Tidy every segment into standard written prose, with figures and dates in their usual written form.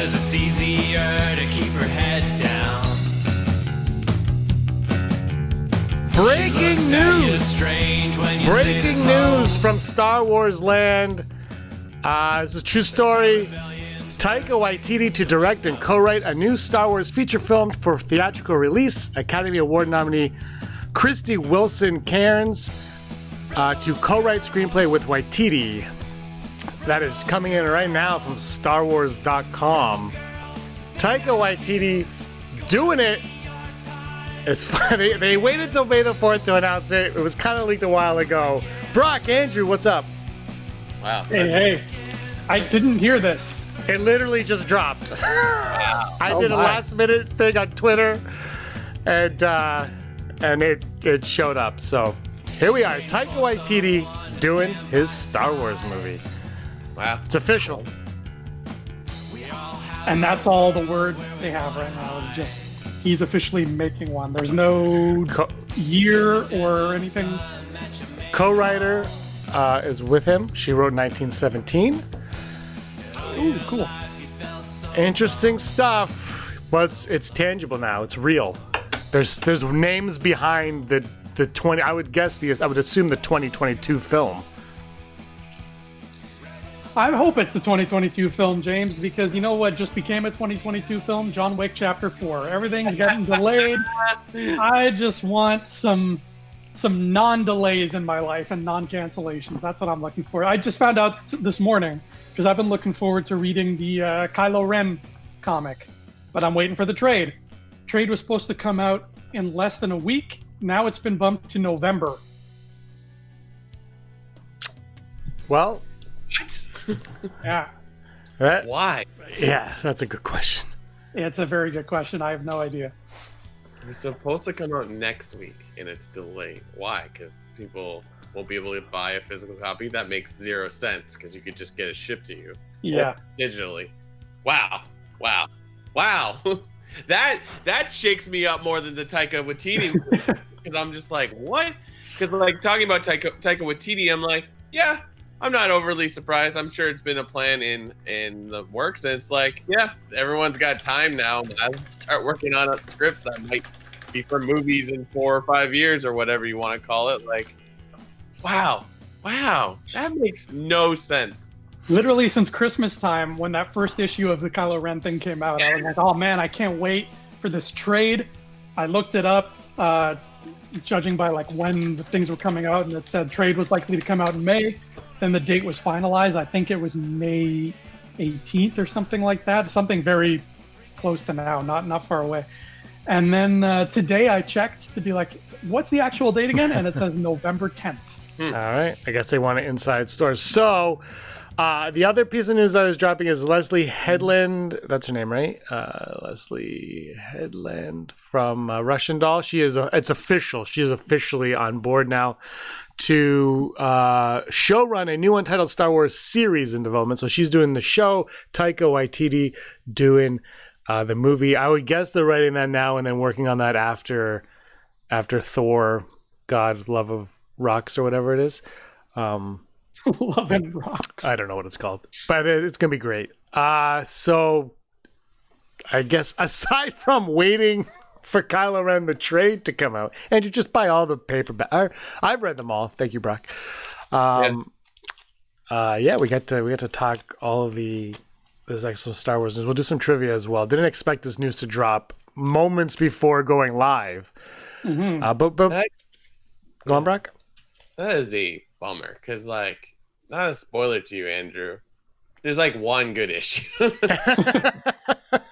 'cause it's easier to keep her head down. Breaking news! Strange when you Breaking news from Star Wars land. It's a true story. Taika Waititi to direct and co-write a new Star Wars feature film for theatrical release. Academy Award nominee Christy Wilson Cairns to co-write screenplay with Waititi. That is coming in right now from StarWars.com. Taika Waititi doing it. It's funny. They waited till May the 4th to announce it. It was kind of leaked a while ago. Brock, Andrew, what's up? Wow. Hey. I didn't hear this. It literally just dropped. Wow. I did a last minute thing on Twitter, and it showed up. So here we are. Taika Waititi doing his Star Wars movie. Wow. It's official. And that's all the word they have right now is just he's officially making one. There's no year or anything. Co-writer is with him. She wrote 1917. Ooh, cool. Interesting stuff, but it's tangible now. It's real. There's names behind the 20. I would assume the 2022 film. I hope it's the 2022 film, James, because you know what just became a 2022 film? John Wick Chapter 4. Everything's getting delayed. I just want some non-delays in my life and non-cancellations. That's what I'm looking for. I just found out this morning because I've been looking forward to reading the Kylo Ren comic, but I'm waiting for the trade. Trade was supposed to come out in less than a week. Now it's been bumped to November. Well, Yeah, Why? yeah, that's a good question. it's a very good question. I have no idea. It's supposed to come out next week, and it's delayed. Why? Because people won't be able to buy a physical copy. That makes zero sense because you could just get it shipped to you. Yeah. Digitally. Wow. that shakes me up more than the Taika Waititi because I'm just like, what? Because like talking about Taika Waititi, I'm like, yeah, I'm not overly surprised. I'm sure it's been a plan in the works, and it's like, yeah, everyone's got time now. I'll start working on scripts that might be for movies in 4 or 5 years or whatever you want to call it. Like, wow, that makes no sense. Literally since Christmas time, when that first issue of the Kylo Ren thing came out, I was like, oh man, I can't wait for this trade. I looked it up, judging by like when the things were coming out, and it said trade was likely to come out in May. Then the date was finalized. I think it was May 18th or something like that. Something very close to now, not far away. And then today I checked to be like, what's the actual date again? And it says November 10th. All right. I guess they want an inside story. So, the other piece of news that is dropping is Leslie Headland. That's her name, right? Leslie Headland from Russian Doll. It's official. She is officially on board now to showrun a new untitled Star Wars series in development. So she's doing the show. Taika Waititi doing the movie. I would guess they're writing that now and then working on that after Thor, God, Love of Rocks or whatever it is. Love and Rocks. I don't know what it's called, but it's going to be great. So I guess aside from waiting for Kylo Ren the trade to come out, and you just buy all the paperback. I've read them all. Thank you, Brock. We got to talk all of this excellent Star Wars news. We'll do some trivia as well. Didn't expect this news to drop moments before going live. Mm-hmm. But go on, Brock. That is a bummer because, like, not a spoiler to you, Andrew. There's like one good issue.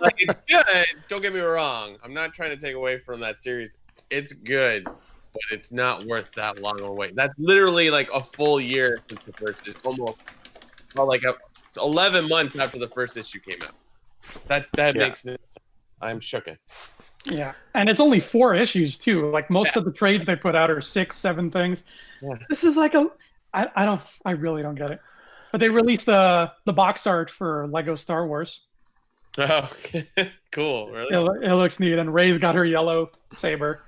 Like, it's good. Don't get me wrong. I'm not trying to take away from that series. It's good, but it's not worth that long a wait. That's literally like a full year since the first issue. Almost, well, like 11 months after the first issue came out. That makes no sense. I'm shooken. Yeah, and it's only 4 issues too. Like most of the trades they put out are 6, 7 things. Yeah. This is like I really don't get it. But they released the box art for Lego Star Wars. Oh, cool. Really? It looks neat, and Rey's got her yellow saber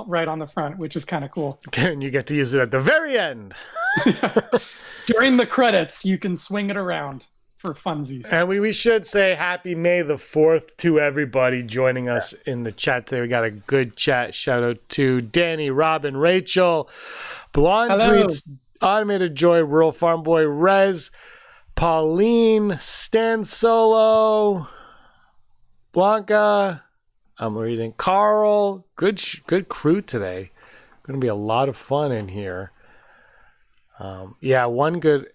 right on the front, which is kind of cool. And you get to use it at the very end. During the credits, you can swing it around. for funsies. And we should say happy May the 4th to everybody joining us in the chat today. We got a good chat. Shout out to Danny, Robin, Rachel, Blonde Hello. Tweets, Automated Joy, Rural Farm Boy, Rez, Pauline, Stan Solo, Blanca. I'm reading Carl. Good crew today. Going to be a lot of fun in here. One good.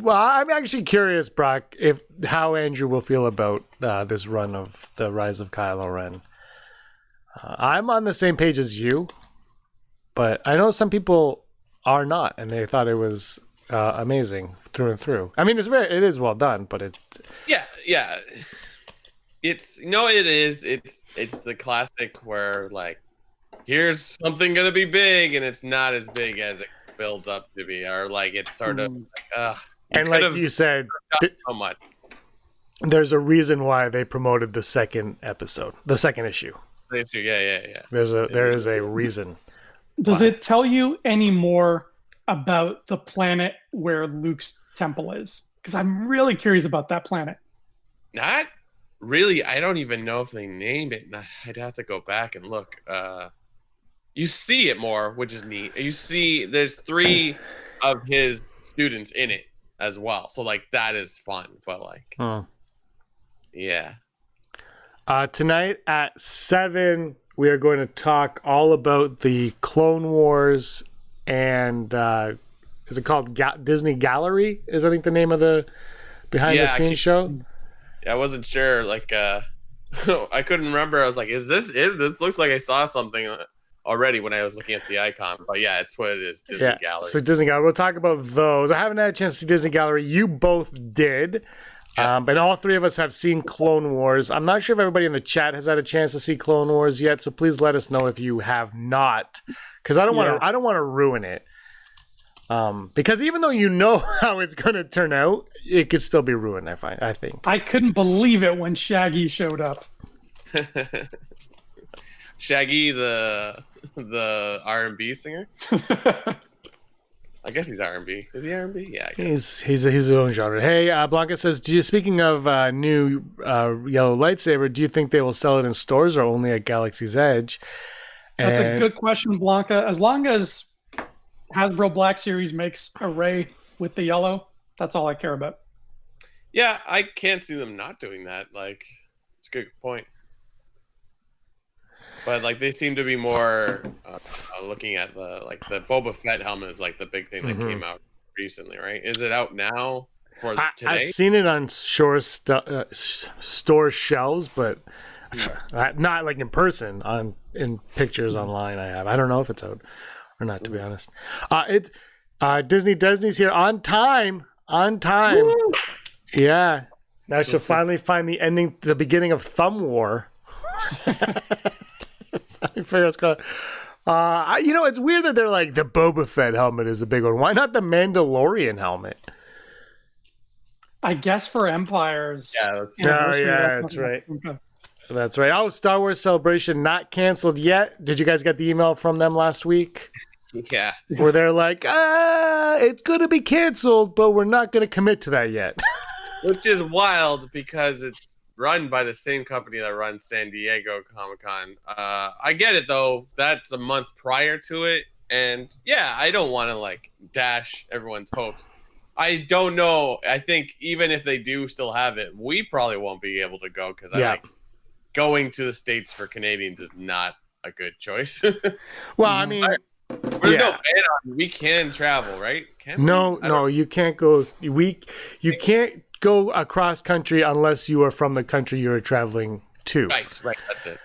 I'm actually curious, Brock, if how Andrew will feel about this run of the Rise of Kylo Ren. I'm on the same page as you, but I know some people are not, and they thought it was amazing through and through. I mean, it is well done, but it. Yeah. It's it is. It's the classic where like, here's something gonna be big, and it's not as big as it builds up to be, or like it's sort of like, and like you said, so much. There's a reason why they promoted the second issue. Yeah. There is a reason. Does it tell you any more about the planet where Luke's temple is? Because I'm really curious about that planet. Not really. I don't even know if they named it. I'd have to go back and look. You see it more, which is neat. You see there's 3 of his students in it as well. So like that is fun. But like yeah. Tonight at 7, we are going to talk all about the Clone Wars and is it called Disney Gallery? Is I think the name of the behind the scenes show. I wasn't sure. Like I couldn't remember. I was like, is this it? This looks like I saw something already when I was looking at the icon, but yeah, it's what it is. Disney Gallery. So Disney Gallery. We'll talk about those. I haven't had a chance to see Disney Gallery. You both did. But all 3 of us have seen Clone Wars. I'm not sure if everybody in the chat has had a chance to see Clone Wars yet, so please let us know if you have not, because I don't want to ruin it. Because even though you know how it's going to turn out, it could still be ruined. I think. I couldn't believe it when Shaggy showed up. Shaggy, the R&B singer. I guess he's R&B. Is he R&B? Yeah, I guess. He's his own genre. Hey, Blanca says, speaking of new yellow lightsaber, do you think they will sell it in stores or only at Galaxy's Edge? That's a good question, Blanca. As long as Hasbro Black Series makes a Rey with the yellow, that's all I care about. Yeah, I can't see them not doing that. Like, it's a good point. But like they seem to be more looking at the Boba Fett helmet is like the big thing that came out recently, right? Is it out now for today? I've seen it on store shelves, but not like in person. In pictures online, I don't know if it's out or not, to be honest. Disney's here on time. Woo! Yeah. Now she'll finally find the beginning of Thumb War. I figure it's going. It's weird that they're like the Boba Fett helmet is the big one. Why not the Mandalorian helmet? I guess for Empires. Yeah, that's right. Okay. That's right. Oh, Star Wars Celebration not canceled yet. Did you guys get the email from them last week? Yeah. Where they're like, it's going to be canceled, but we're not going to commit to that yet. Which is wild because it's run by the same company that runs San Diego Comic-Con. I get it, though. That's a month prior to it. And, yeah, I don't want to, like, dash everyone's hopes. I don't know. I think even if they do still have it, we probably won't be able to go because going to the States for Canadians is not a good choice. Well, I mean... There's no ban on. We can travel, right? No, you can't go. You can't go across country unless you are from the country you're traveling to. Right. That's it.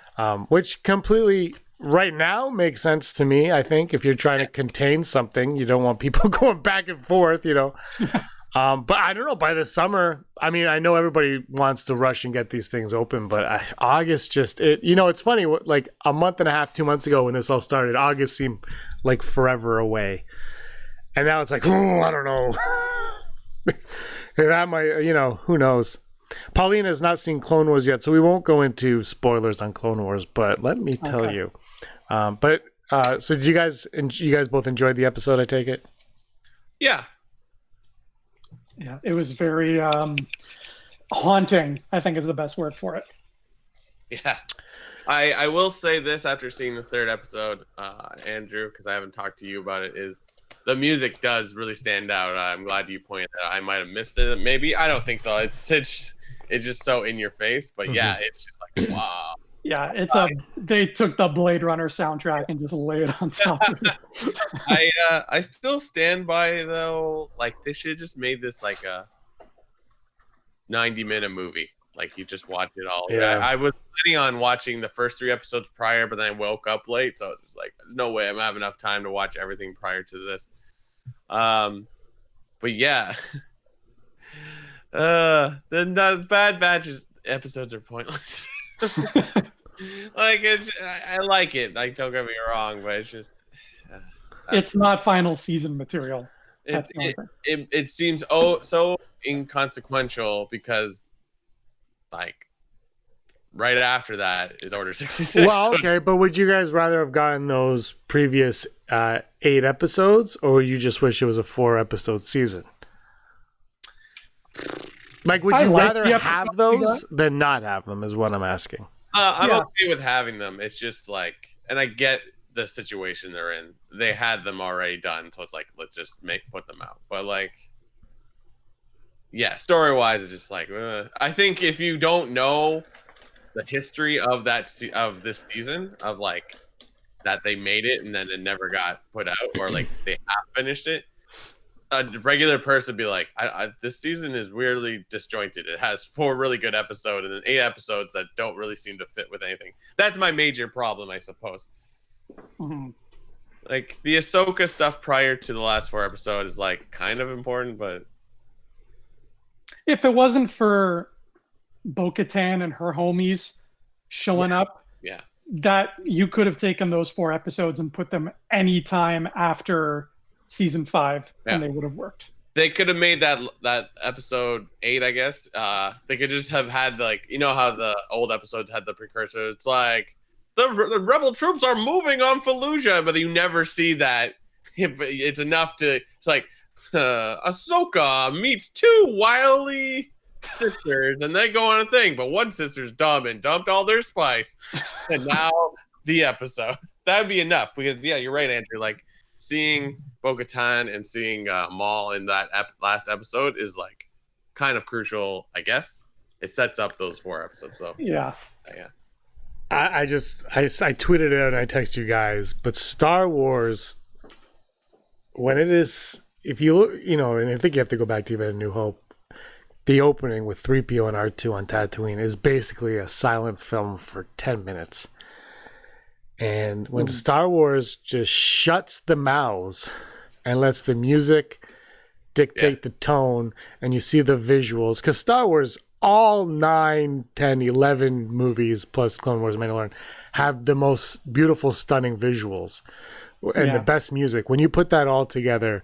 Which completely, right now, makes sense to me. I think if you're trying to contain something, you don't want people going back and forth. But I don't know. By the summer, I mean, I know everybody wants to rush and get these things open, but August it's funny. Like a month and a half, 2 months ago when this all started, August seemed like forever away. And now it's like, I don't know. And that might, who knows? Pauline has not seen Clone Wars yet, so we won't go into spoilers on Clone Wars, but let me tell you. So did you guys both enjoyed the episode, I take it? Yeah. Yeah, it was very haunting, I think, is the best word for it. Yeah. I will say this after seeing the third episode, Andrew, because I haven't talked to you about it, is the music does really stand out. I'm glad you pointed that out. I might have missed it. Maybe. I don't think so. It's just so in your face. But yeah, it's just like, wow. Yeah, they took the Blade Runner soundtrack and just laid it on top of it. I still stand by, though, like, they should have just made this like a 90-minute movie. Like, you just watch it all. Yeah. I was planning on watching the first 3 episodes prior, but then I woke up late, so I was just like, there's no way I'm gonna have enough time to watch everything prior to this. But yeah. The Bad Batch episodes are pointless. Like, I like it. Like, don't get me wrong, but it's just It's not final season material. it seems so inconsequential because, like, right after that is Order 66. Well, okay, but would you guys rather have gotten those previous 8 episodes, or you just wish it was a 4-episode season? Like, would you rather have those than not have them, is what I'm asking. I'm okay with having them. It's just like, and I get the situation they're in. They had them already done, so it's like, let's just put them out. But, like, yeah, story-wise, it's just like, I think if you don't know the history of of this season, of like that they made it and then it never got put out, or like they have finished it, a regular person would be like, this season is weirdly disjointed. It has 4 really good episodes and then 8 episodes that don't really seem to fit with anything. That's my major problem, I suppose. Mm-hmm. Like, the Ahsoka stuff prior to the last 4 episodes is like kind of important, but if it wasn't for Bo-Katan and her homies showing up, yeah, that you could have taken those 4 episodes and put them anytime after season 5, and they would have worked. They could have made that episode 8, I guess. They could just have had, like, you know how the old episodes had the precursor. It's like the rebel troops are moving on Fallujah, but you never see that. It's enough to. It's like Ahsoka meets 2 wily sisters, and they go on a thing, but one sister's dumb and dumped all their spice, and now the episode. That would be enough, because yeah, you're right, Andrew. Like, seeing Bo-Katan and seeing Maul in that last episode is like kind of crucial, I guess. It sets up those 4 episodes. So yeah. I tweeted it out and I texted you guys, but Star Wars, when it is, if you look, and I think you have to go back to even A New Hope, the opening with 3PO and R2 on Tatooine is basically a silent film for 10 minutes. And when Star Wars just shuts the mouths and lets the music dictate the tone, and you see the visuals, because Star Wars, all 9, 10, 11 movies plus Clone Wars, Mandalorian, have the most beautiful, stunning visuals and the best music. When you put that all together,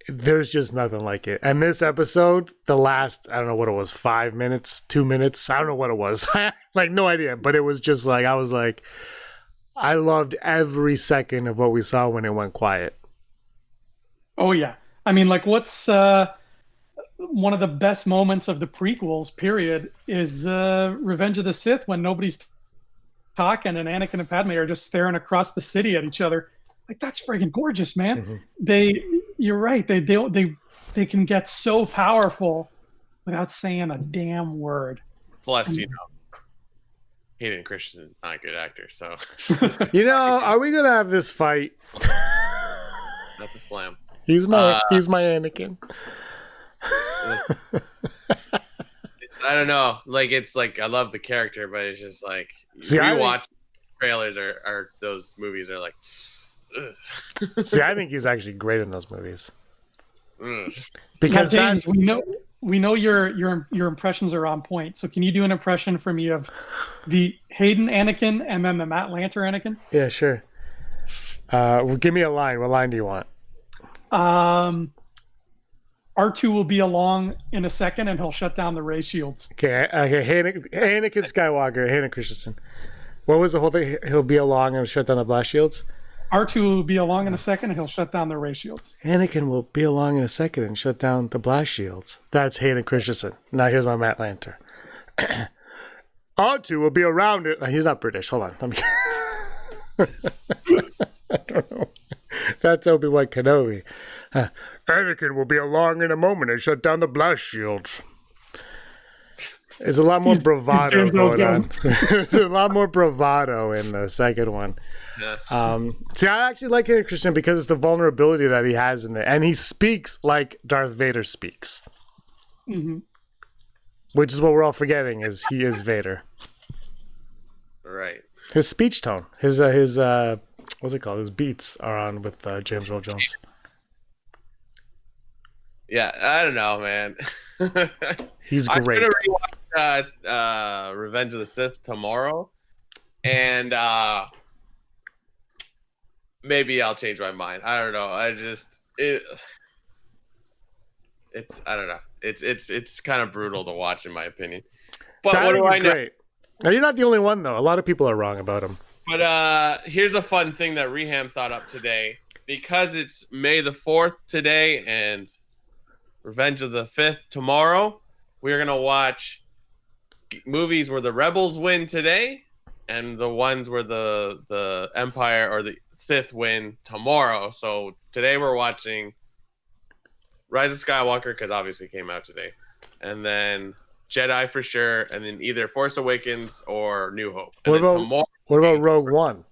there's just nothing like it. And this episode, the last, I don't know what it was, 5 minutes, 2 minutes, I don't know what it was. Like, no idea. But it was just like, I was like, I loved every second of what we saw when it went quiet. Oh, yeah. I mean, like, what's one of the best moments of the prequels, period, is Revenge of the Sith, when nobody's talking and Anakin and Padme are just staring across the city at each other. Like, that's friggin' gorgeous, man. Mm-hmm. You're right. They can get so powerful without saying a damn word. Plus, Hayden Christensen's not a good actor, so. Are we gonna have this fight? That's a slam. He's my Anakin. I don't know. Like, it's like, I love the character, but it's just like, watch trailers or those movies are like. Ugh. See, I think he's actually great in those movies. Because now, James, we know your impressions are on point. So can you do an impression for me of the Hayden Anakin and then the Matt Lanter Anakin? Yeah, sure. Well, give me a line. What line do you want? R2 will be along in a second, and he'll shut down the ray shields. Okay. Anakin Skywalker, Hayden Christensen. What was the whole thing? He'll be along and shut down the blast shields? R2 will be along in a second and he'll shut down the ray shields. Anakin will be along in a second and shut down the blast shields. That's Hayden Christensen. Now here's my Matt Lanter. R2 will be around it. He's not British. Hold on. Let me. I don't know. That's Obi-Wan Kenobi. Anakin will be along in a moment and shut down the blast shields. There's a lot more bravado going on. There's a lot more bravado in the second one. See, I actually like Hayden Christensen because it's the vulnerability that he has in there. And he speaks like Darth Vader speaks. Mm-hmm. Which is what we're all forgetting, is he is Vader. Right. His speech tone, his what's it called? His beats are on with James Earl Jones. Yeah, I don't know, man. He's great. I'm gonna rewatch Revenge of the Sith tomorrow, and maybe I'll change my mind. I don't know. It's I don't know. It's kind of brutal to watch, in my opinion. But what do I know? Great. Now, you're not the only one, though. A lot of people are wrong about him. But here's a fun thing that Reham thought up today. Because it's May the 4th today and Revenge of the 5th tomorrow, we're going to watch movies where the Rebels win today and the ones where the Empire or the Sith win tomorrow. So today we're watching Rise of Skywalker, because obviously it came out today. And then Jedi for sure, and then either Force Awakens or New Hope. And what about Rogue One?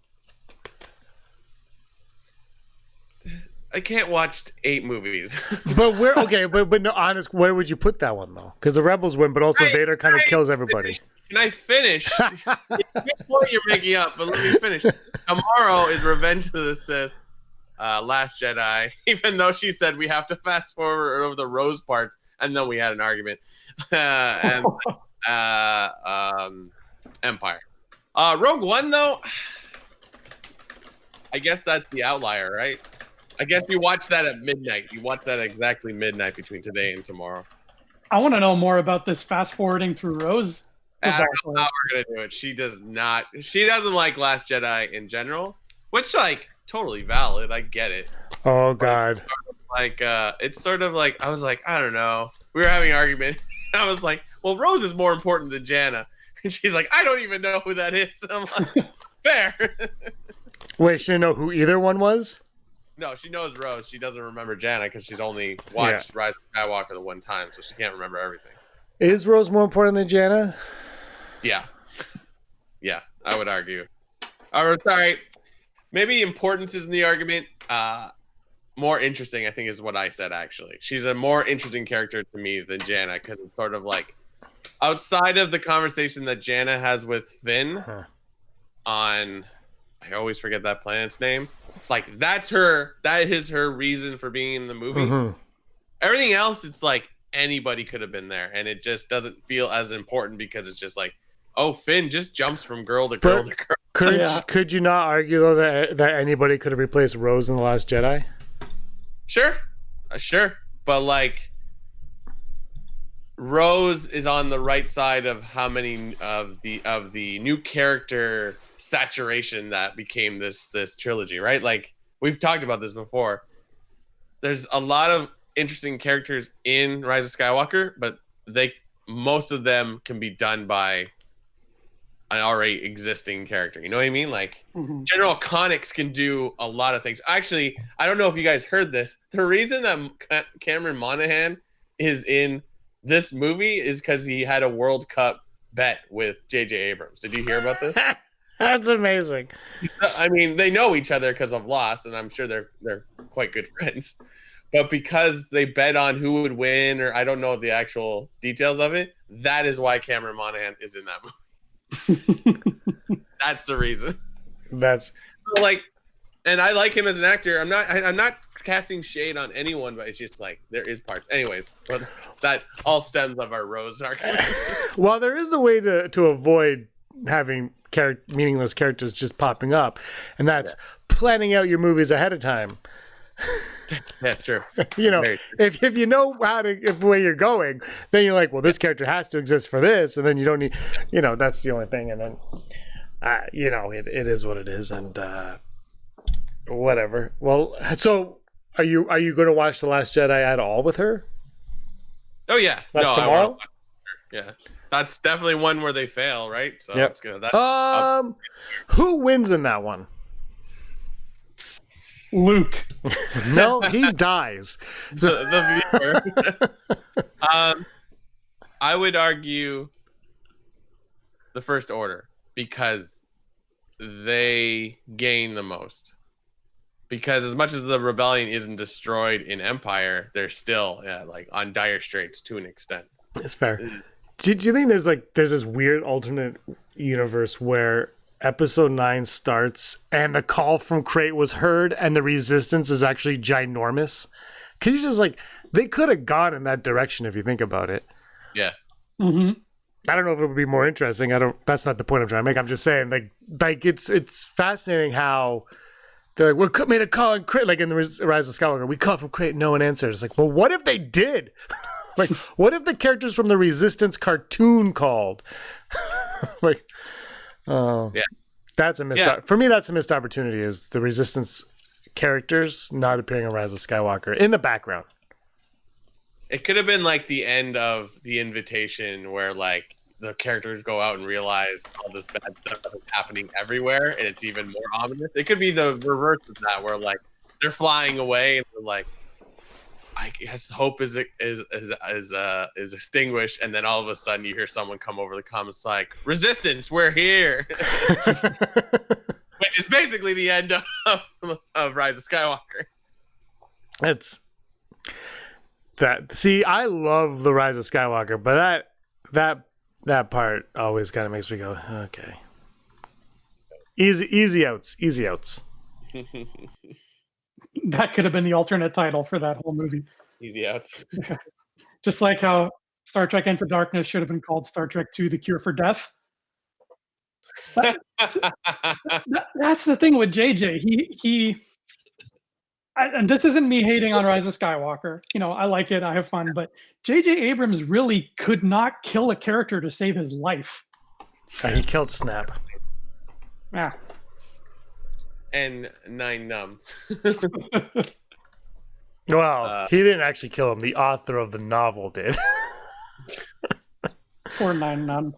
I can't watch 8 movies. But but no, honest, where would you put that one though? Because the Rebels win, but also Vader kind of kills everybody. Can I finish? It's a good point you're making up, but let me finish. Tomorrow is Revenge of the Sith, Last Jedi. Even though she said we have to fast forward over the Rose parts, and then we had an argument. And Empire. Rogue One though, I guess that's the outlier, right? I guess you watch that at midnight. You watch that exactly midnight between today and tomorrow. I want to know more about this fast forwarding through Rose. I don't know how we're gonna do it. She does not. She doesn't like Last Jedi in general, which like totally valid. I get it. Oh God. It's sort of like I was like, I don't know. We were having an argument. I was like, well, Rose is more important than Jannah, and she's like, I don't even know who that is. I'm like, fair. Wait, she didn't know who either one was? No, she knows Rose. She doesn't remember Jannah because she's only watched Rise of Skywalker the one time, so she can't remember everything. Is Rose more important than Jannah? Yeah. Yeah, I would argue. Sorry. Maybe importance isn't the argument. More interesting, I think, is what I said, actually. She's a more interesting character to me than Jannah because it's sort of like outside of the conversation that Jannah has with Finn on... I always forget that planet's name. Like, that is her reason for being in the movie. Mm-hmm. Everything else, it's like anybody could have been there, and it just doesn't feel as important because it's just like, oh, Finn just jumps from girl to girl to girl. Could you not argue, though, that anybody could have replaced Rose in The Last Jedi? Sure. But, like, Rose is on the right side of how many of the new character saturation that became this trilogy, right? Like, we've talked about this before. There's a lot of interesting characters in Rise of Skywalker, but most of them can be done by an already existing character. You know what I mean? Like, General Connix can do a lot of things. Actually, I don't know if you guys heard this. The reason that Cameron Monaghan is in this movie is because he had a World Cup bet with J.J. Abrams. Did you hear about this? That's amazing. I mean, they know each other because of Lost, and I'm sure they're quite good friends. But because they bet on who would win, or I don't know the actual details of it, that is why Cameron Monaghan is in that movie. That's the reason. That's like, and I like him as an actor. I'm not casting shade on anyone, but it's just like there is parts. Anyways, but that all stems of our Rose argument. Well, there is a way to avoid having meaningless characters just popping up, and that's planning out your movies ahead of time. Yeah, true. You know, if you know where you're going, then you're like, well, this character has to exist for this, and then you don't need, that's the only thing. And then, it is what it is, and whatever. Well, so are you going to watch The Last Jedi at all with her? Oh yeah, That's I wanna tomorrow? watch it. Yeah, that's definitely one where they fail, right? So Yep. it's good. That, Who wins in that one? Luke. No, he dies. the viewer. I would argue the First Order because they gain the most. Because as much as the rebellion isn't destroyed in Empire, they're still like on dire straits to an extent. It's fair. Do you think there's this weird alternate universe where Episode 9 starts and the call from Crate was heard and the Resistance is actually ginormous? Could you just they could have gone in that direction if you think about it. Yeah. Mm-hmm. I don't know if it would be more interesting. That's not the point I'm trying to make. I'm just saying it's fascinating how they're like, we made a call in Crate, like in the Rise of Skywalker. We called from Crate, no one answered. It's like, well, what if they did? What if the characters from the Resistance cartoon called? Yeah. That's a missed. For me, that's a missed opportunity. Is the Resistance characters not appearing in Rise of Skywalker in the background? It could have been like the end of The Invitation where like the characters go out and realize all this bad stuff is happening everywhere and it's even more ominous. It could be the reverse of that where like they're flying away and they're like, I guess hope is extinguished, and then all of a sudden you hear someone come over the comments like, Resistance, we're here. Which is basically the end of Rise of Skywalker. It's that. See, I love the Rise of Skywalker, but that part always kind of makes me go, okay. Easy outs. That could have been the alternate title for that whole movie. Easy outs. Just like how Star Trek Into Darkness should have been called Star Trek II: The Cure for Death. That's the thing with JJ. And this isn't me hating on Rise of Skywalker. I like it. I have fun. But JJ Abrams really could not kill a character to save his life. He killed Snap. Yeah. And Nine Numb. Well, he didn't actually kill him. The author of the novel did. Poor Nine Numb.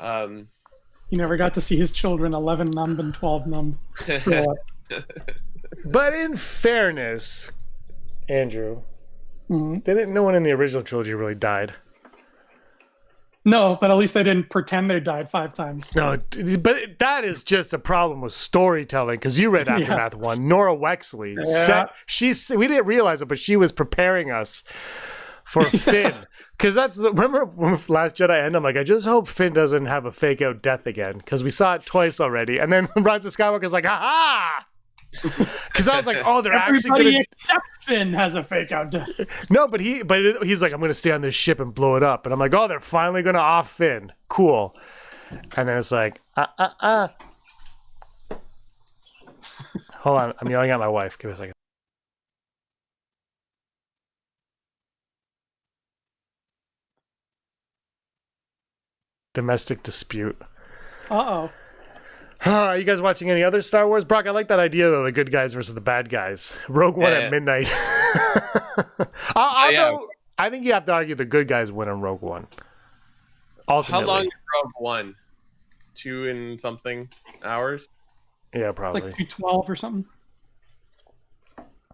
He never got to see his children, 11 Numb and 12 Numb, grow up. But in fairness, Andrew, Mm-hmm. No one in the original trilogy really died. No, but at least they didn't pretend they died 5 times. No, but that is just a problem with storytelling, because you read Aftermath 1. Nora Wexley we didn't realize it, but she was preparing us for Finn. Because remember when Last Jedi ended, I'm like, I just hope Finn doesn't have a fake out death again, because we saw it twice already. And then Rise of Skywalker's like, ha! Because I was like, oh, they're actually Everybody going to... except Finn has a fake out death. No, but he's like, I'm going to stay on this ship and blow it up. And I'm like, oh, they're finally going to off Finn. Cool. And then it's like, Hold on, I'm yelling at my wife. Give me a second. Domestic dispute. Uh-oh. Are you guys watching any other Star Wars? Brock, I like that idea, though, the good guys versus the bad guys. Rogue One at midnight. I think you have to argue the good guys win on Rogue One. Ultimately. How long is Rogue One? 2 and something hours? Yeah, probably. Like 212 or something.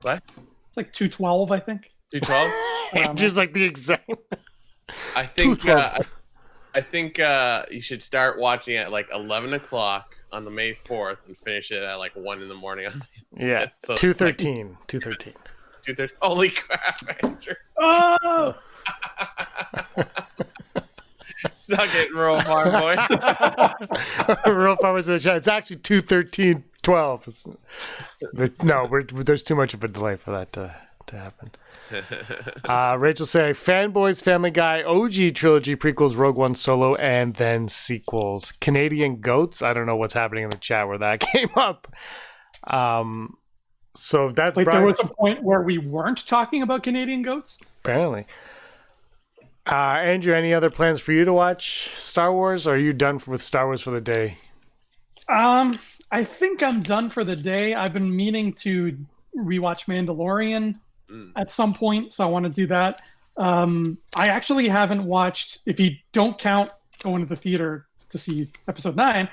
What? It's like 212, I think. 212? Just like the exact... I think you should start watching at like 11 o'clock on the May 4th and finish it at like 1 in the morning on May 5th. Yeah, so 2:13. 2:13. 2:13. Holy crap, Andrew. Oh! Suck it, rural farm boy. Real farmers in the chat. It's actually 2:13:12. No, there's too much of a delay for that to happen. Rachel saying Fanboys, Family Guy, OG trilogy prequels, Rogue One, Solo, and then sequels. Canadian Goats. I don't know what's happening in the chat where that came up. So that's like there was a point where we weren't talking about Canadian Goats. Apparently. Andrew, any other plans for you to watch Star Wars? Or are you done with Star Wars for the day? I think I'm done for the day. I've been meaning to rewatch Mandalorian at some point, so I want to do that. I actually haven't watched, if you don't count going to the theater to see episode 9,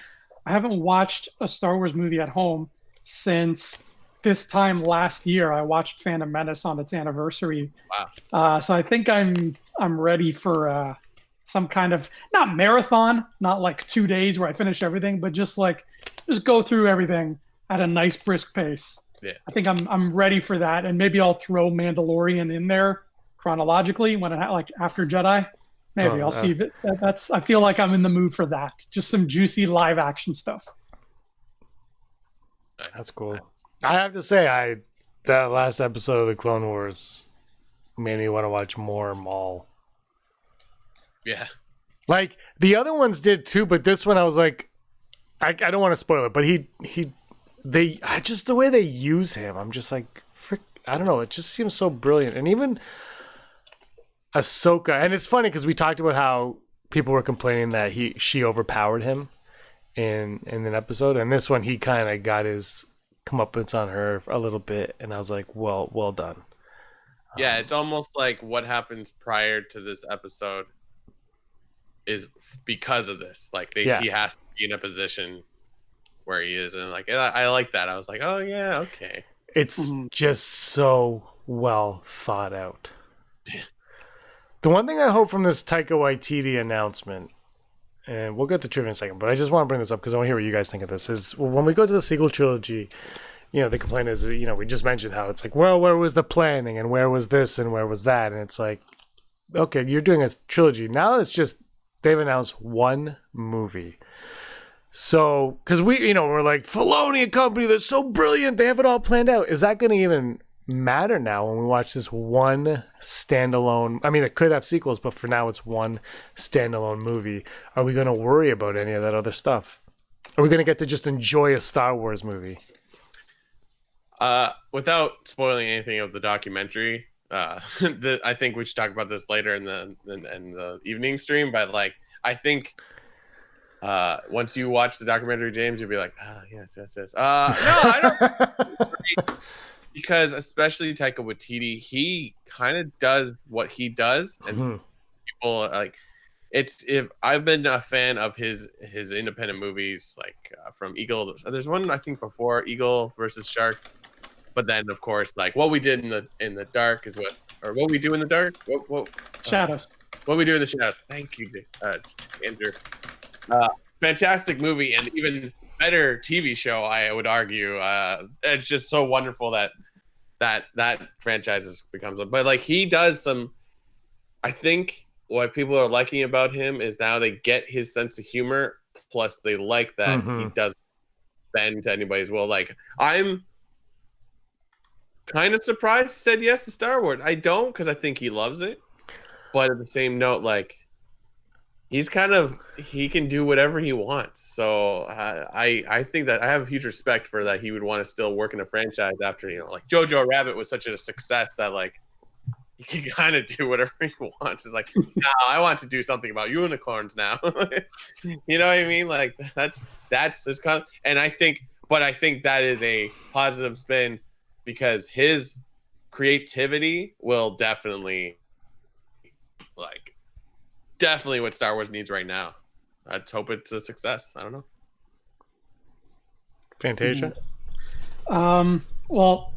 I haven't watched a Star Wars movie at home since this time last year. I watched Phantom Menace on its anniversary. Wow. So I think I'm ready for some kind of, not marathon, not like 2 days where I finish everything, but just go through everything at a nice brisk pace. Yeah. I think I'm ready for that, and maybe I'll throw Mandalorian in there chronologically when after Jedi. Maybe I'll see if that's. I feel like I'm in the mood for that. Just some juicy live action stuff. That's cool. I have to say, that last episode of the Clone Wars made me want to watch more Maul. Yeah. Like the other ones did too, but this one I was like, I don't want to spoil it, but just the way they use him, I'm just like, frick, I don't know, it just seems so brilliant. And even Ahsoka, and it's funny because we talked about how people were complaining that she overpowered him in an episode, and this one he kind of got his comeuppance on her a little bit, and I was like, well done. Yeah, it's almost like what happens prior to this episode is because of this. Like he has to be in a position where he is, and like I like that. I was like, oh yeah, okay. It's just so well thought out. The one thing I hope from this Taika Waititi announcement, and we'll get to trivia in a second, but I just want to bring this up because I want to hear what you guys think of this, is when we go to the sequel trilogy, the complaint is, we just mentioned how it's like, well, where was the planning and where was this and where was that? And it's like, okay, you're doing a trilogy. Now it's just, they've announced one movie. So, because we're like, Filoni, a company that's so brilliant, they have it all planned out. Is that going to even matter now when we watch this one standalone? I mean, it could have sequels, but for now it's one standalone movie. Are we going to worry about any of that other stuff? Are we going to get to just enjoy a Star Wars movie? Without spoiling anything of the documentary, I think we should talk about this later in the evening stream. But like, I think once you watch the documentary, James, you'll be like, yes. No, I don't. Because especially Taika Waititi, he kind of does what he does, and people like if I've been a fan of his independent movies, like from Eagle. There's one I think before Eagle versus Shark, but then of course like What We Did in the Dark is what we do in the dark. What Shadows. What We Do in the Shadows. Thank you, Andrew. Fantastic movie, and even better TV show, I would argue. It's just so wonderful that franchise becomes, but like he does some. I think what people are liking about him is now they get his sense of humor, plus they like that he doesn't bend to anybody's will. Like, I'm kind of surprised he said yes to Star Wars. I don't, because I think he loves it, but at the same note, like, he can do whatever he wants. So I think that I have huge respect for that. He would want to still work in a franchise after, like Jojo Rabbit was such a success that like he can kind of do whatever he wants. It's like, no, I want to do something about unicorns now. You know what I mean? Like that's this kind of, and I think that is a positive spin because his creativity will definitely what Star Wars needs right now. I'd hope it's a success. I don't know. Fantasia? Well,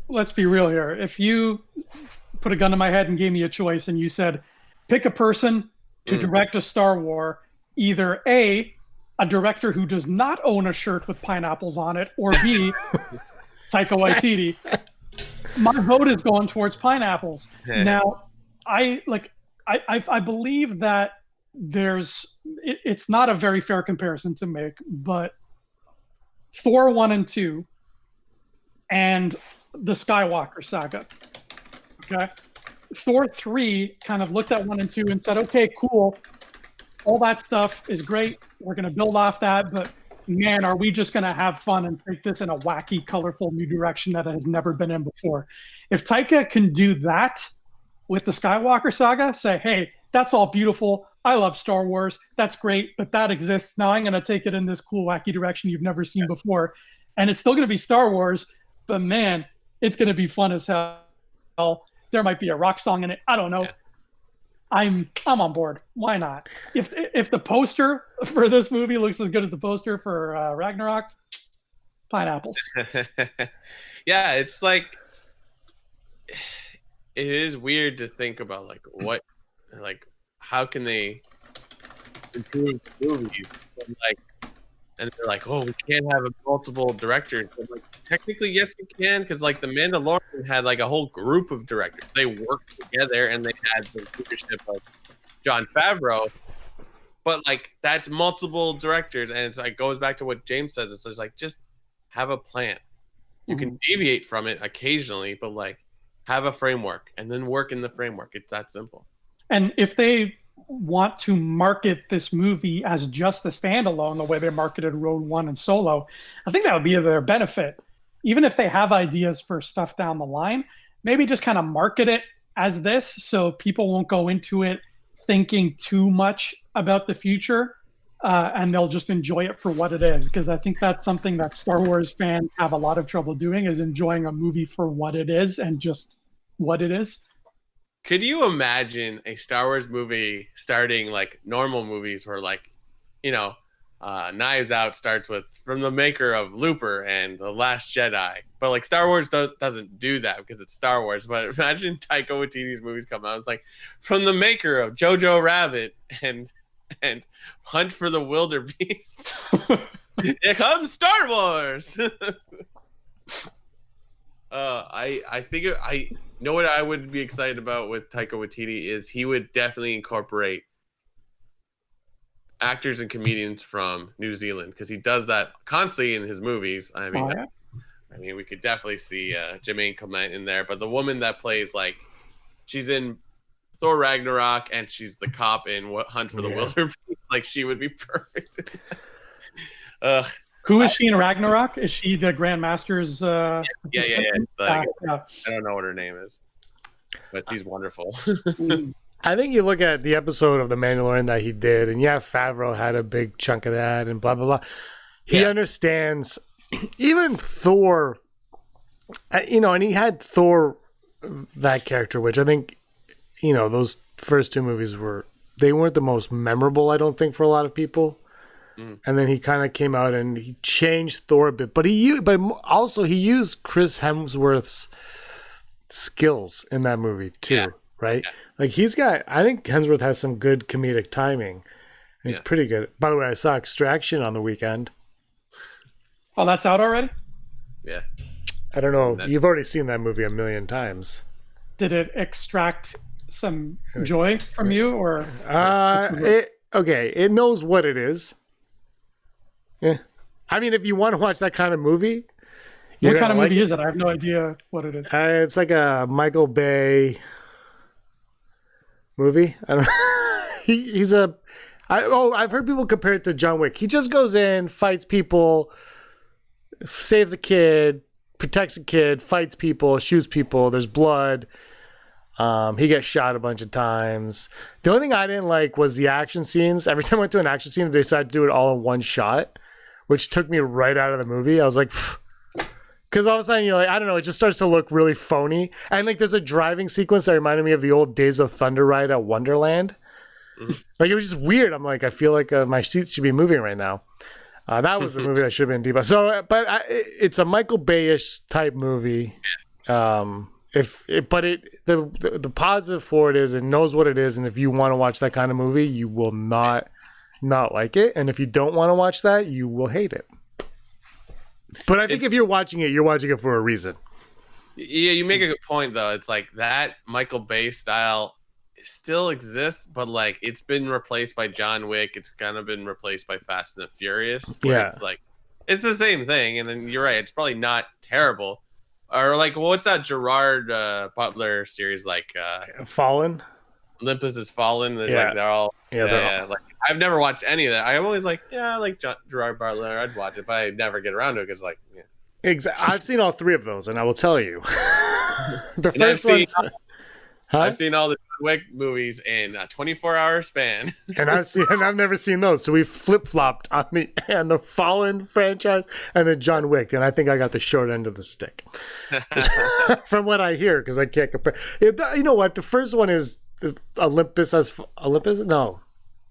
let's be real here. If you put a gun to my head and gave me a choice and you said, pick a person to direct a Star Wars, either A, a director who does not own a shirt with pineapples on it, or B, Taika Waititi, my vote is going towards pineapples. Now, I believe that it's not a very fair comparison to make, but Thor 1 and 2 and the Skywalker saga. Okay. Thor 3 kind of looked at 1 and 2 and said, okay, cool. All that stuff is great. We're going to build off that, but man, are we just going to have fun and take this in a wacky, colorful new direction that has never been in before. If Taika can do that with the Skywalker saga, say, hey, that's all beautiful. I love Star Wars. That's great, but that exists. Now I'm going to take it in this cool, wacky direction you've never seen before. And it's still going to be Star Wars, but man, it's going to be fun as hell. There might be a rock song in it. I don't know. Yeah. I'm on board. Why not? If the poster for this movie looks as good as the poster for Ragnarok, pineapples. Yeah, it's like it is weird to think about how can they improve movies and they're like, oh, we can't have multiple directors. I'm like, technically, yes, you can, because like the Mandalorian had like a whole group of directors. They worked together and they had the leadership of Jon Favreau. But like that's multiple directors, and it's like goes back to what James says. It's just like just have a plan. You can deviate from it occasionally, but like have a framework and then work in the framework. It's that simple. And if they want to market this movie as just a standalone, the way they marketed Rogue One and Solo, I think that would be to their benefit. Even if they have ideas for stuff down the line, maybe just kind of market it as this so people won't go into it thinking too much about the future, and they'll just enjoy it for what it is. Because I think that's something that Star Wars fans have a lot of trouble doing, is enjoying a movie for what it is and just what it is. Could you imagine a Star Wars movie starting like normal movies where like, Knives Out starts with from the maker of Looper and The Last Jedi, but like Star Wars doesn't do that because it's Star Wars. But imagine Taika Waititi's movies come out. It's like from the maker of Jojo Rabbit and Hunt for the Wildebeest. Here comes Star Wars. I know what I would be excited about with Taika Waititi is he would definitely incorporate actors and comedians from New Zealand, because he does that constantly in his movies. I mean, we could definitely see Jermaine Clement in there, but the woman that plays like she's in Thor Ragnarok and she's the cop in Hunt for the Wildebeest, like she would be perfect. Who is she in Ragnarok? Is she the Grandmaster's? I don't know what her name is, but she's wonderful. I think you look at the episode of The Mandalorian that he did, and Favreau had a big chunk of that, and blah, blah, blah. He understands, even Thor, and he had Thor, that character, which I think, those first two movies they weren't the most memorable, I don't think, for a lot of people. And then he kind of came out and he changed Thor a bit, but also he used Chris Hemsworth's skills in that movie too, right? Yeah. Like I think Hemsworth has some good comedic timing. And he's pretty good. By the way, I saw Extraction on the weekend. Oh, that's out already? Yeah. I don't know. You've already seen that movie a million times. Did it extract some joy from you, or? It knows what it is. Yeah, I mean, if you want to watch that kind of movie, what kind of movie is it? I have no idea what it is. It's like a Michael Bay movie. I don't. I've heard people compare it to John Wick. He just goes in, fights people, saves a kid, protects a kid, fights people, shoots people. There's blood. He gets shot a bunch of times. The only thing I didn't like was the action scenes. Every time I went to an action scene, they decided to do it all in one shot, which took me right out of the movie. I was like, because all of a sudden you're like, I don't know, it just starts to look really phony. And like there's a driving sequence that reminded me of the old Days of Thunder ride at Wonderland. Like it was just weird. I'm like, I feel like my seat should be moving right now. That was the movie that should have been debunked. So, but it's a Michael Bay-ish type movie. The positive for it is it knows what it is, and if you want to watch that kind of movie, you will not like it, and if you don't want to watch that, you will hate it. But I think if you're watching it for a reason. Yeah, you make a good point though. It's like that Michael Bay style still exists, but like it's been replaced by John Wick. It's kind of been replaced by Fast and the Furious. It's like it's the same thing, and then you're right. It's probably not terrible. Or like, what's that Gerard Butler series like? Fallen. Olympus Has Fallen. There's like they're all like I've never watched any of that. I'm always like, I like Gerard Butler. I'd watch it, but I never get around to it because like. Yeah. Exactly. I've seen all three of those, and I will tell you, the first one. Huh? I've seen all the John Wick movies in a 24-hour span. And I've never seen those. So we flip flopped on the Fallen franchise and then John Wick, and I think I got the short end of the stick, from what I hear, because I can't compare. You know what? The first one is Olympus. No,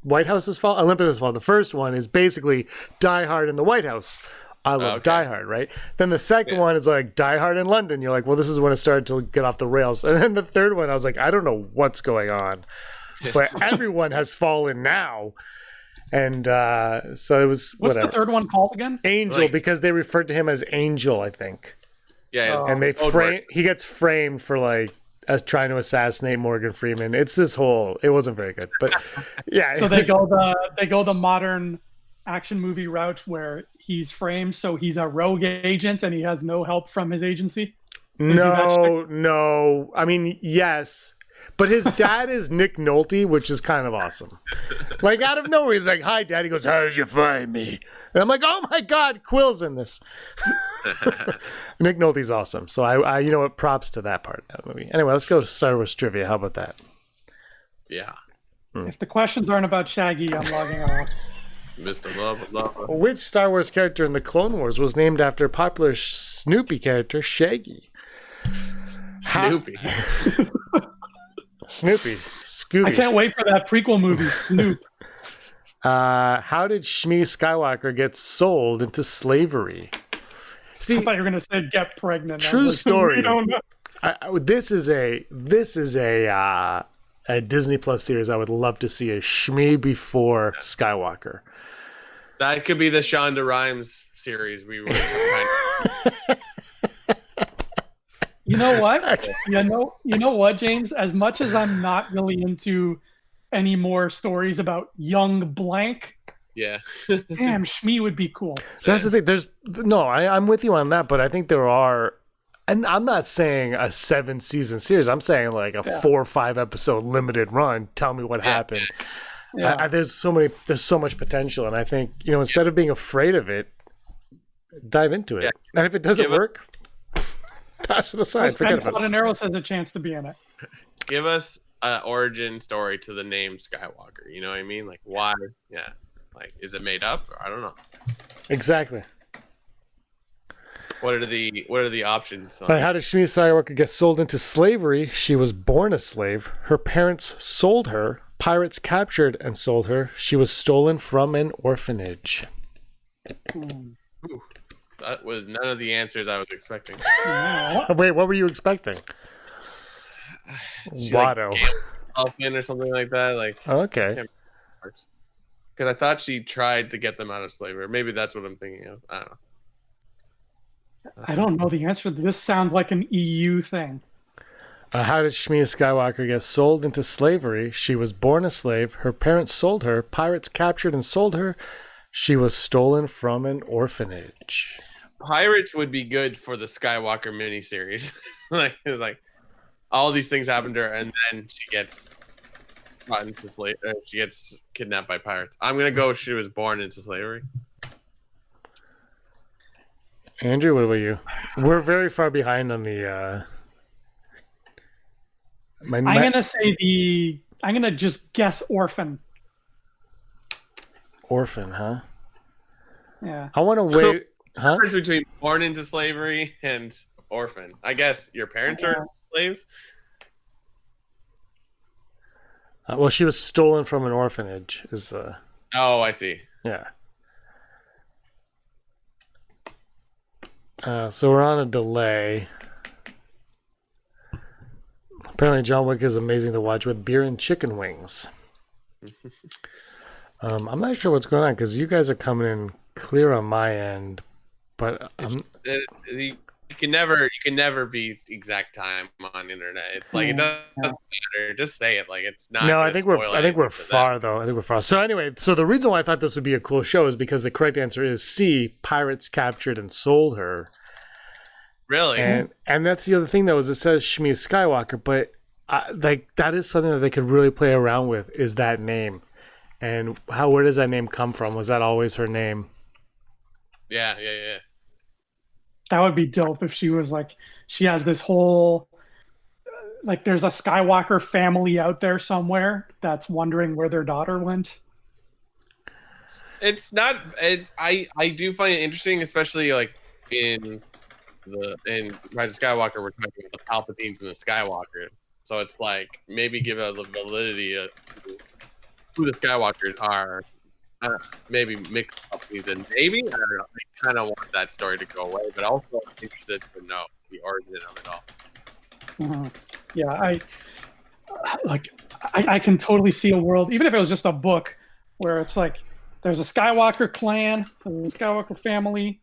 White House's fault. Olympus's fault. The first one is basically Die Hard in the White House. I love Die Hard, right? Then the second one is like Die Hard in London. You're like, well, this is when it started to get off the rails. And then the third one, I was like, I don't know what's going on, but everyone has fallen now. And so it was What's whatever. the third one called again? Angel, Like- because they referred to him as Angel, I think. Yeah, And they Old he gets framed for like as trying to assassinate Morgan Freeman. It's this whole. It wasn't very good, but yeah. So they go the modern action movie route where he's framed, so he's a rogue agent and he has no help from his agency. No. I mean, yes, but his dad is Nick Nolte, which is kind of awesome. Like out of nowhere, he's like, "Hi, Dad." He goes, "How did you find me?" And I'm like, "Oh my God, Quill's in this." Nick Nolte's awesome. So I you know what? Props to that part of the movie. Anyway, let's go to Star Wars trivia. How about that? Yeah. If the questions aren't about Shaggy, I'm logging off. Mr. Love. Which Star Wars character in the Clone Wars was named after popular Snoopy character Shaggy? Snoopy. Snoopy. Scooby. I can't wait for that prequel movie, Snoop. How did Shmi Skywalker get sold into slavery? I See, thought you were gonna say get pregnant. I True was like, story. we don't know. this is a Disney Plus series I would love to see, a Shmi before Skywalker. That could be the Shonda Rhimes series we were You know what? You know what, James? As much as I'm not really into any more stories about young blank, Yeah. damn, Shmi would be cool. That's the thing. I'm with you on that, but I think there are, and I'm not saying a 7-season series. I'm saying like a 4 or 5 episode limited run. Tell me what happened. Yeah. There's so much potential, and I think instead of being afraid of it, dive into it. Yeah. And if it doesn't Give it- work, toss it aside. Ben Forget about it. Cloudinero has a chance to be in it. Give us an origin story to the name Skywalker. You know what I mean? Like why? Yeah. Like is it made up? I don't know. Exactly. What are the options? But how did Shmi Skywalker get sold into slavery? She was born a slave. Her parents sold her. Pirates captured and sold her. She was stolen from an orphanage. That was none of the answers I was expecting. Wait, what were you expecting? She, like, Watto. Elfin or something like that. Like Okay. because I thought she tried to get them out of slavery. Maybe that's what I'm thinking of. I don't know. I don't know the answer. This sounds like an EU thing. How did Shmi Skywalker get sold into slavery? She was born a slave. Her parents sold her. Pirates captured and sold her. She was stolen from an orphanage. Pirates would be good for the Skywalker miniseries. Like it was like all these things happen to her, and then she gets brought into slavery. She gets kidnapped by pirates. I'm gonna go. She was born into slavery. Andrew, what about you? We're very far behind on the. I'm gonna just guess orphan. Orphan, huh? Yeah. I want to wait. Huh? Difference between born into slavery and orphan. I guess your parents are slaves. Well, she was stolen from an orphanage. Oh, I see. Yeah. So we're on a delay. Apparently, John Wick is amazing to watch with beer and chicken wings. I'm not sure what's going on because you guys are coming in clear on my end, but You can never be exact time on internet. It's like it doesn't matter. Just say it. Like it's not. no, gonna I think spoil we're anything for far them. though. I think we're far. So anyway, the reason why I thought this would be a cool show is because the correct answer is C. Pirates captured and sold her. Really? And that's the other thing though, is it says Shmi Skywalker, but like that is something that they could really play around with, is that name. And where does that name come from? Was that always her name? Yeah. That would be dope if she was like, she has this whole like there's a Skywalker family out there somewhere that's wondering where their daughter went. It's not. I do find it interesting, especially like in Rise of Skywalker, we're talking about the Palpatines and the Skywalkers. So it's like maybe give a validity of who the Skywalkers are. Maybe mix up these and maybe I don't know. I kind of want that story to go away, but also I'm interested to know the origin of it all. Yeah, I can totally see a world, even if it was just a book, where it's like there's a Skywalker clan, there's a Skywalker family.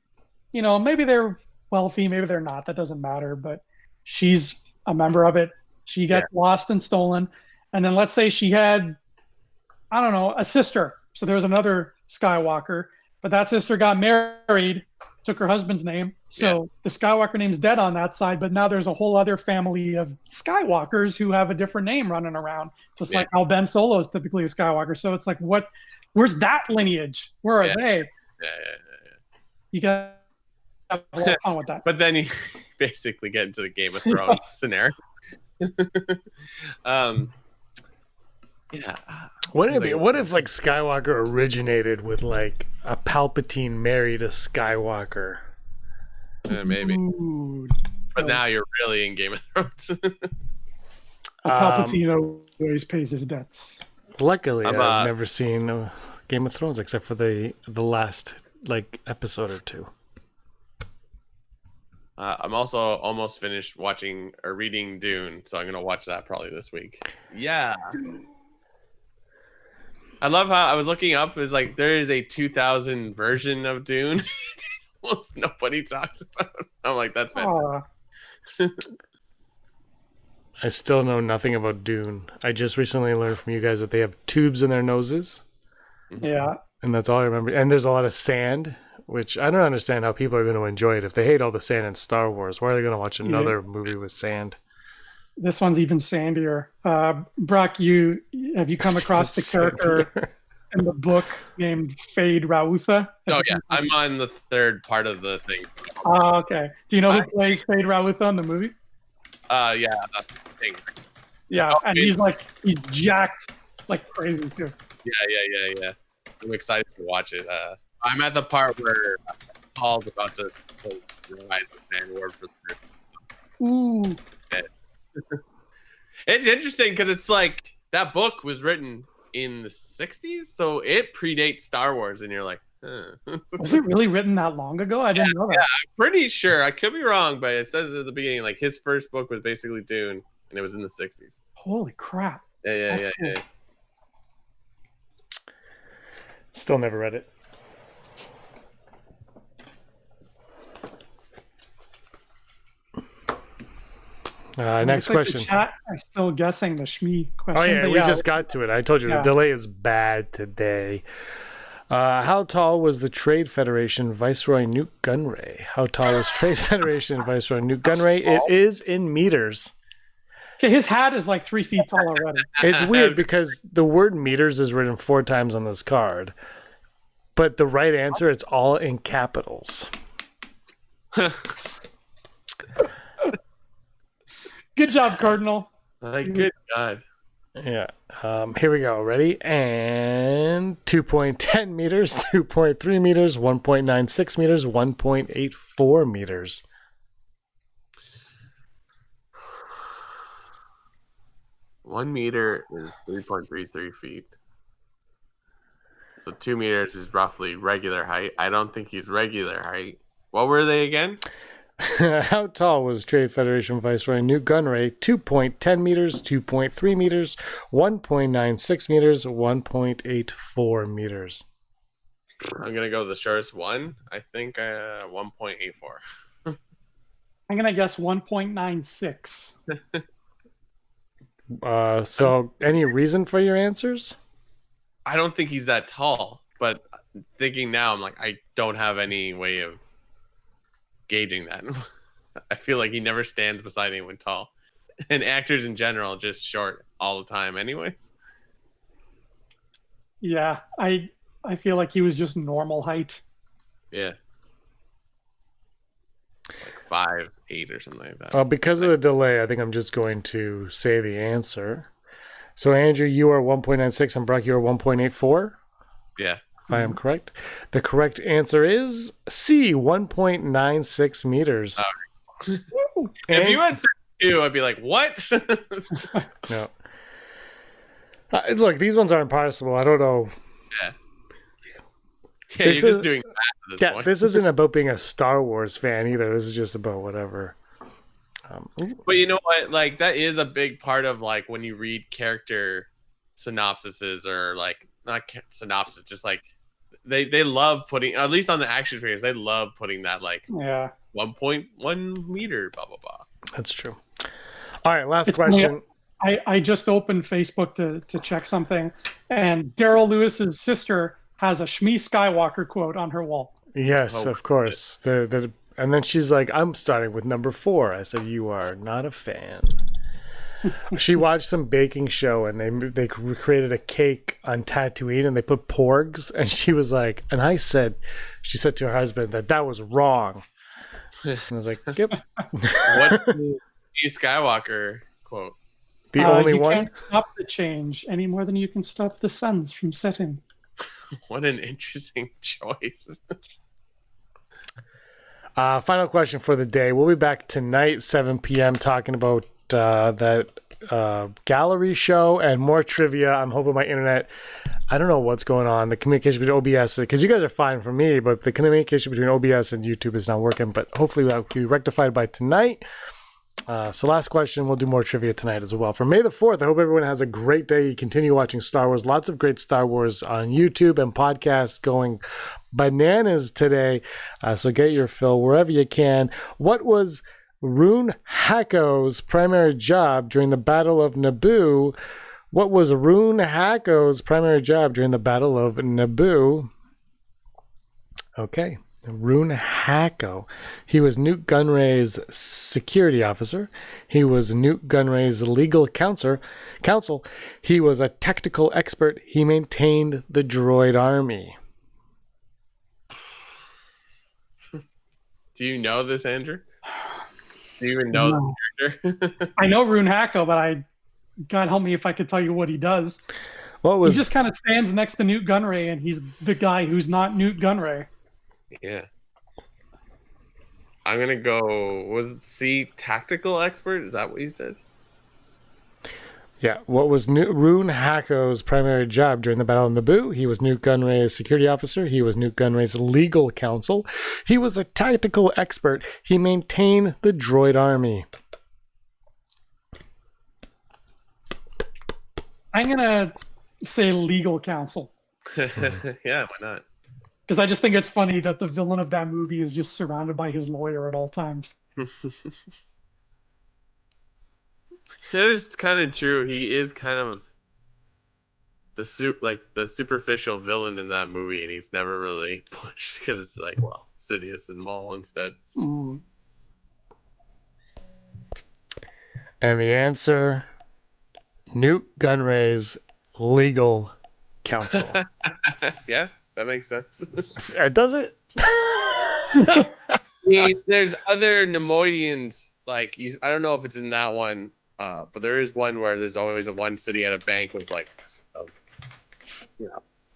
You know, maybe they're wealthy, maybe they're not. That doesn't matter. But she's a member of it. She got lost and stolen, and then let's say she had, I don't know, a sister. So there was another Skywalker, but that sister got married, took her husband's name. So the Skywalker name's dead on that side, but now there's a whole other family of Skywalkers who have a different name running around, just like how Ben Solo is typically a Skywalker. So it's like, where's that lineage? Where are they? You got to have a lot of fun with that. But then you basically get into the Game of Thrones scenario. What if like Skywalker originated with like a Palpatine married a Skywalker? Maybe. Ooh. But now you're really in Game of Thrones. A Palpatine always pays his debts. Luckily, I've never seen Game of Thrones except for the last like episode or two. I'm also almost finished watching or reading Dune, so I'm gonna watch that probably this week. Yeah. I love how I was looking up. It's like there is a 2000 version of Dune. Almost nobody talks about. I'm like, that's fantastic. I still know nothing about Dune. I just recently learned from you guys that they have tubes in their noses. Yeah. And that's all I remember. And there's a lot of sand, which I don't understand how people are going to enjoy it. If they hate all the sand in Star Wars, why are they going to watch another movie with sand? This one's even sandier. Brock, have you come across the character in the book named Fade Rautha? Oh yeah, I'm on the third part of the thing. Oh, okay. Do you know who plays Fade Rautha in the movie? Yeah, the thing. Yeah, and he's jacked like crazy too. Yeah. I'm excited to watch it. I'm at the part where Paul's about to realize the sand word for the first time. Ooh. It's interesting because it's like that book was written in the 60s, so it predates Star Wars, and you're like, was it really written that long ago? I didn't know that. Yeah, I'm pretty sure. I could be wrong, but it says at the beginning, like his first book was basically Dune, and it was in the 60s. Holy crap. Yeah. Still never read it. Next question. The chat are still guessing the Shmi question. Oh yeah, we just got to it. I told you the delay is bad today. How tall was the Trade Federation Viceroy Newt Gunray? How tall was Trade Federation Viceroy Newt Gunray? It is in meters. Okay, his hat is like 3 feet tall already. It's weird because the word meters is written 4 times on this card, but the right answer, it's all in capitals. Good job, Cardinal. Good God. Yeah. Here we go. Ready? And 2.10 meters, 2.3 meters, 1.96 meters, 1.84 meters. One meter is 3.33 feet. So 2 meters is roughly regular height. I don't think he's regular height. What were they again? How tall was Trade Federation Viceroy Newt Gunray? 2.10 meters, 2.3 meters, 1.96 meters, 1.84 meters. I'm going to go the shortest one. I think 1.84. I'm going to guess 1.96. So any reason for your answers? I don't think he's that tall, but thinking now, I'm like, I don't have any way of gauging that. I feel like he never stands beside anyone tall, and actors in general just short all the time anyways. Yeah, I feel like he was just normal height. Yeah, like 5.8 or something like that. Well, because of the delay, I think I'm just going to say the answer. So, Andrew, you are 1.96 and Brock, you are 1.84. Yeah. If I am correct. The correct answer is C, 1.96 meters. If you had said 2, I'd be like, what? No. Look, these ones are impossible. I don't know. Yeah, you're just doing math at this Yeah, point. this isn't about being a Star Wars fan either. This is just about whatever. But you know what? Like, that is a big part of, like, when you read character synopsises or, like, not synopsis, just, like, they love putting, at least on the action figures, they love putting that, like, Yeah. 1.1 meter, blah, blah, blah. That's true. All right, last It's funny, question. I just opened Facebook to check something, and Daryl Lewis's sister has a Shmi Skywalker quote on her wall. Yes, Oh, of course. And then she's like, I'm starting with number 4. I said, you are not a fan. She watched some baking show and they created a cake on Tatooine and they put porgs. And she was like, she said to her husband that was wrong. And I was like, yep. What's the Skywalker quote? The only you one? can't stop the change any more than you can stop the suns from setting. What an interesting choice. Final question for the day. We'll be back tonight, 7 p.m., talking about that gallery show and more trivia. I'm hoping my internet, I don't know what's going on. The communication between OBS, because you guys are fine for me, but the communication between OBS and YouTube is not working. But hopefully that'll be rectified by tonight. So last question, we'll do more trivia tonight as well. For May the 4th, I hope everyone has a great day. You continue watching Star Wars. Lots of great Star Wars on YouTube and podcasts going bananas today. So get your fill wherever you can. What was Rune Hacko's primary job during the Battle of Naboo? What was Rune Hacko's primary job during the Battle of Naboo? Okay. Rune Hacko. He was Newt Gunray's security officer. He was Newt Gunray's legal counsel. He was a tactical expert. He maintained the droid army. Do you know this, Andrew? Do you even know the character? I know Rune Hacko, but God help me if I could tell you what he does. What was He just kind of stands next to Newt Gunray, and he's the guy who's not Newt Gunray. Yeah. I'm gonna go. Was C tactical expert? Is that what you said? Yeah, what was Rune Hacko's primary job during the Battle of Naboo? He was Newt Gunray's security officer. He was Newt Gunray's legal counsel. He was a tactical expert. He maintained the droid army. I'm gonna say legal counsel Yeah, why not? because I just think it's funny that the villain of that movie is just surrounded by his lawyer at all times. That is kind of true. He is kind of the superficial villain in that movie, and he's never really pushed because it's like, well, Sidious and Maul instead. Mm. And the answer, Newt Gunray's legal counsel. Yeah, that makes sense. Does it? I mean, there's other Nemoidians, like I don't know if it's in that one, but there is one where there's always one sitting at a bank with like,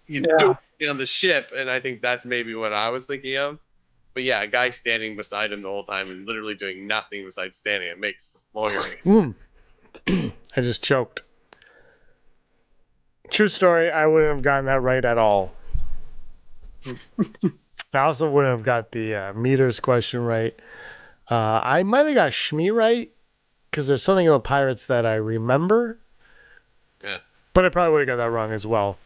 he's doing on the ship, and I think that's maybe what I was thinking of. But yeah, a guy standing beside him the whole time and literally doing nothing besides standing. It makes lawyering sense. I just choked. True story, I wouldn't have gotten that right at all. I also wouldn't have got the meters question right. I might have got Shmi right, because there's something about pirates that I remember. Yeah. But I probably would have got that wrong as well.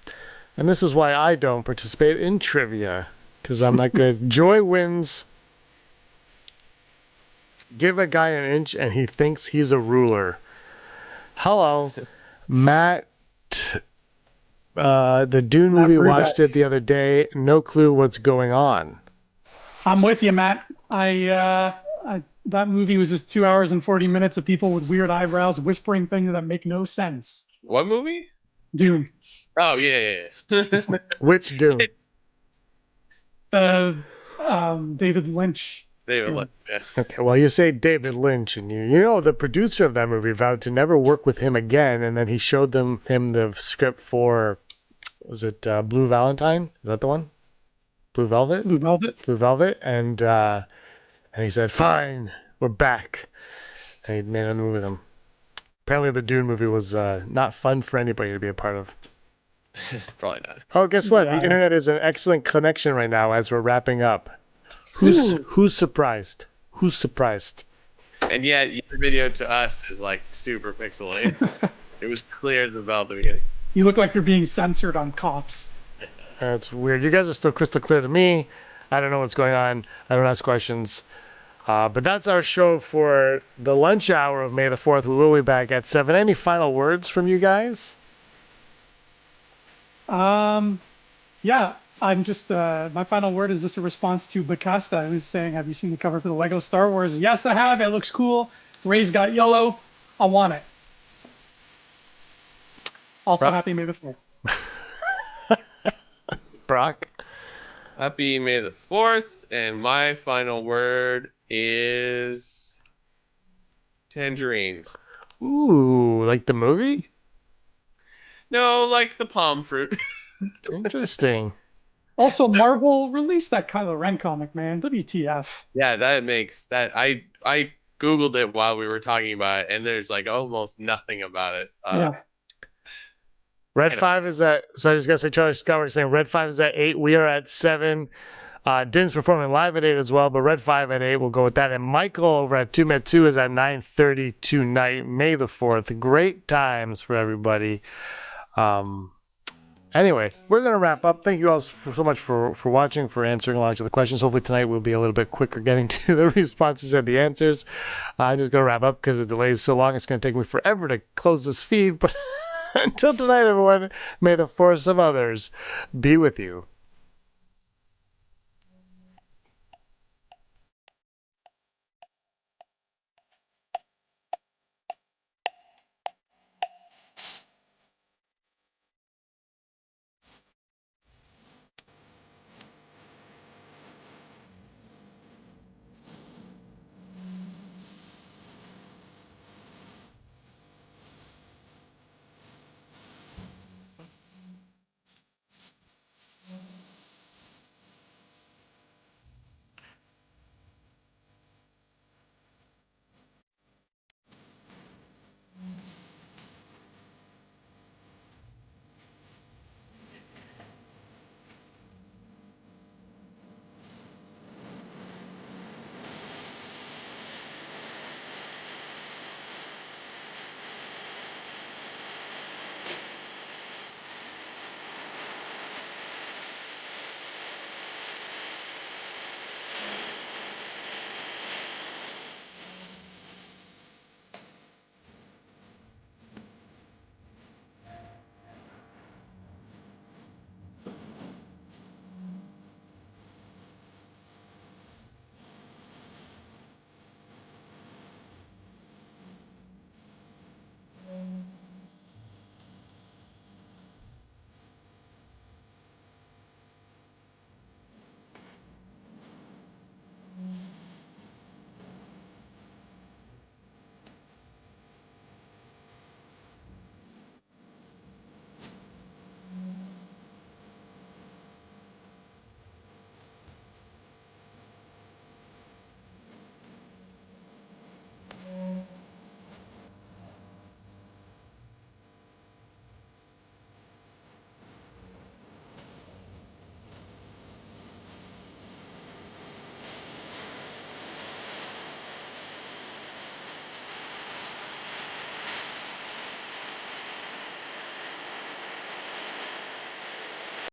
And this is why I don't participate in trivia, because I'm not good. Joy wins. Give a guy an inch and he thinks he's a ruler. Hello. Matt. The Dune movie, watched it the other day. No clue what's going on. I'm with you, Matt. That movie was just 2 hours and 40 minutes of people with weird eyebrows whispering things that make no sense. What movie? Dune. Oh yeah. Which Dune? The David Lynch. David Lynch. Yeah. Okay, well, you say David Lynch, and you know the producer of that movie vowed to never work with him again, and then he showed him the script for, was it Blue Valentine? Is that the one? Blue Velvet? Blue Velvet. Blue Velvet, and he said, "Fine, we're back," and he made a movie with him. Apparently, the Dune movie was not fun for anybody to be a part of. Probably not. Oh, guess what? Yeah. The internet is an excellent connection right now as we're wrapping up. Who's surprised? Who's surprised? And yet, your video to us is like super pixelated. It was clear as the bell at the beginning. You look like you're being censored on Cops. That's weird. You guys are still crystal clear to me. I don't know what's going on. I don't ask questions. But that's our show for the lunch hour of May the 4th. We will be back at 7. Any final words from you guys? Yeah, I'm just, my final word is just a response to Bacasta, who's saying, have you seen the cover for the Lego Star Wars? Yes, I have. It looks cool. Ray's got yellow. I want it. Also, happy May the 4th. Brock? Happy May the 4th, and my final word is tangerine. Ooh, like the movie? No, like the palm fruit. Interesting. Also, Marvel released that Kylo Ren comic, man. WTF. Yeah, that makes that. I Googled it while we were talking about it, and there's like almost nothing about it. Yeah. Red 5 is at, so I just got to say, Charlie Scott was saying Red 5 is at 8. We are at 7. Din's performing live at 8 as well, but Red 5 at 8, we'll go with that. And Michael over at 2 Met 2 is at 9:30 tonight, May the 4th. Great times for everybody. Anyway, we're going to wrap up. Thank you all so much for watching, for answering a lot of the questions. Hopefully tonight we'll be a little bit quicker getting to the responses and the answers. I'm just going to wrap up because the delay is so long. It's going to take me forever to close this feed. But until tonight, everyone, may the force of others be with you.